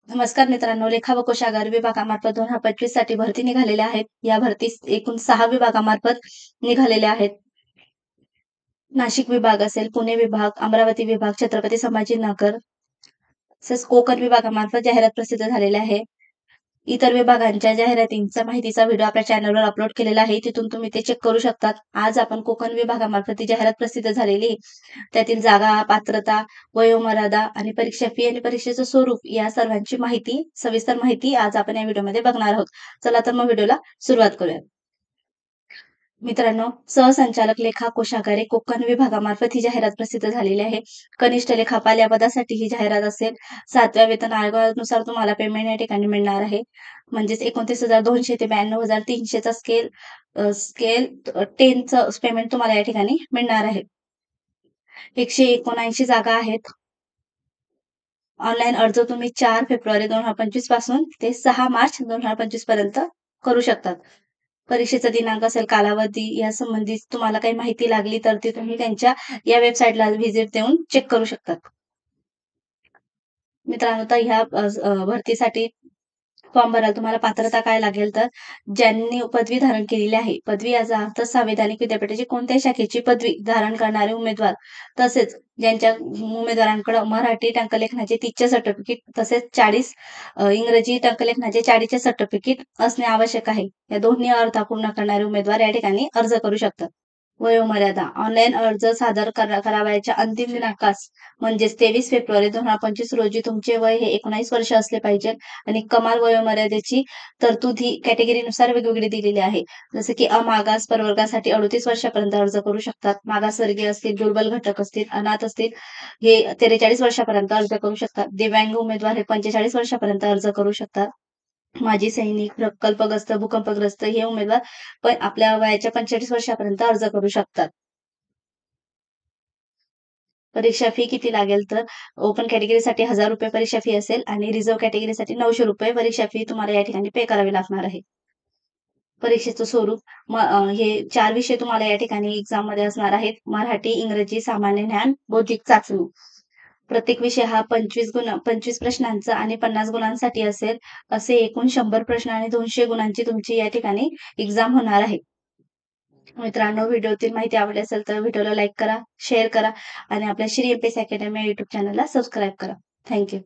नमस्कार मित्रांनो, लेखा व कोशागार विभागामार्फत 2025 साठी भरती निघालेल्या आहेत. या भरतीस एकूण 6 विभागामार्फत निघालेल्या आहेत. नाशिक विभाग असेल, पुणे विभाग, अमरावती विभाग, छत्रपती संभाजीनगर तसेच कोकण विभागामार्फत जाहिरात प्रसिद्ध झालेल्या आहे. इतर विभागांच्या जाहिरातींचा माहितीचा व्हिडिओ आपल्या चॅनलवर अपलोड केलेला आहे. तिथून तुम्ही ते चेक करू शकतात. आज आपण कोकण विभागामार्फत ती जाहिरात प्रसिद्ध झालेली आहे. त्यातील जागा, पात्रता, वयोमर्यादा आणि परीक्षा फी आणि परीक्षेचं स्वरूप या सर्वांची माहिती, सविस्तर माहिती आज आपण या व्हिडिओमध्ये बघणार आहोत. चला तर मग व्हिडिओला सुरुवात करूया. मित्रांनो, सहसंचालक लेखा कोशागारे कोकण विभागामार्फत ही जाहिरात प्रसिद्ध झालेली आहे. कनिष्ठ लेखापाल या पदासाठी ही जाहिरात असेल. 7व्या वेतन आयोगानुसार तुम्हाला पेमेंट या ठिकाणी मिळणार आहे. म्हणजेच 29,200 ते 92,300 चा स्केल 10चं पेमेंट तुम्हाला या ठिकाणी मिळणार आहे. 179 जागा आहेत. ऑनलाईन अर्ज तुम्ही 4 फेब्रुवारी 2025 पासून ते 6 मार्च 2025 पर्यंत करू शकतात. परीक्षेचा दिनांक असेल, कालावधी यासंबंधी तुम्हाला काही माहिती लागली तर ती तुम्ही त्यांच्या या वेबसाईटला व्हिजिट देऊन चेक करू शकतात. मित्रांनो, तर ह्या भरतीसाठी फॉर्म भरायला तुम्हाला पात्रता काय लागेल तर ज्यांनी पदवी धारण केलेली आहे. पदवी याचा अर्थ संवैधानिक विद्यापीठाची कोणत्याही शाखेची पदवी धारण करणारे उमेदवार तसेच ज्यांच्या उमेदवारांकडे मराठी टंकलेखनाचे 30चे सर्टिफिकेट तसेच 40 इंग्रजी टंकलेखनाचे 40चे सर्टिफिकेट असणे आवश्यक आहे. या दोन्ही अर्हता पूर्ण करणारे उमेदवार या ठिकाणी अर्ज करू शकतात. वयोमर्यादा ऑनलाईन अर्ज सादर करावयाच्या अंतिम दिनांकास म्हणजेच 23 फेब्रुवारी 2025 रोजी तुमचे वय हे 19 वर्ष असले पाहिजे आणि कमाल वयोमर्यादेची तरतूद ही कॅटेगरीनुसार वेगवेगळी दिलेली आहे. जसे की अमागास प्रवर्गासाठी 38 वर्षापर्यंत अर्ज करू शकतात. मागासवर्गीय असतील, दुर्बल घटक असतील, अनाथ असतील हे 43 वर्षापर्यंत अर्ज करू शकतात. दिव्यांग उमेदवार हे 45 वर्षापर्यंत अर्ज करू शकतात. माजी सैनिक, प्रकल्पग्रस्त, भूकंपग्रस्त हे उमेदवार पण आपल्या वयाच्या 45 वर्षापर्यंत अर्ज करू शकतात. परीक्षा फी किती लागेल तर ओपन कॅटेगरीसाठी ₹1000 परीक्षा फी असेल आणि रिझर्व्ह कॅटेगरीसाठी ₹900 परीक्षा फी तुम्हाला या ठिकाणी पे करावी लागणार आहे. परीक्षेचं स्वरूप हे 4 विषय तुम्हाला या ठिकाणी एक्झाममध्ये असणार आहेत. मराठी, इंग्रजी, सामान्य ज्ञान, बौद्धिक चाचणी. प्रत्येक विषय हा 25 प्रश्नांचा आणि 50 गुणांसाठी असेल. असे एकूण 100 प्रश्न आणि 200 गुणांची तुमची या ठिकाणी एक्झाम होणार आहे. मित्रांनो, व्हिडिओतील माहिती आवडली असेल तर व्हिडिओला लाईक करा, शेअर करा आणि आपल्या श्री एम-पी-एस अकॅडमी या यूट्यूब चॅनलला सबस्क्राईब करा. Thank you.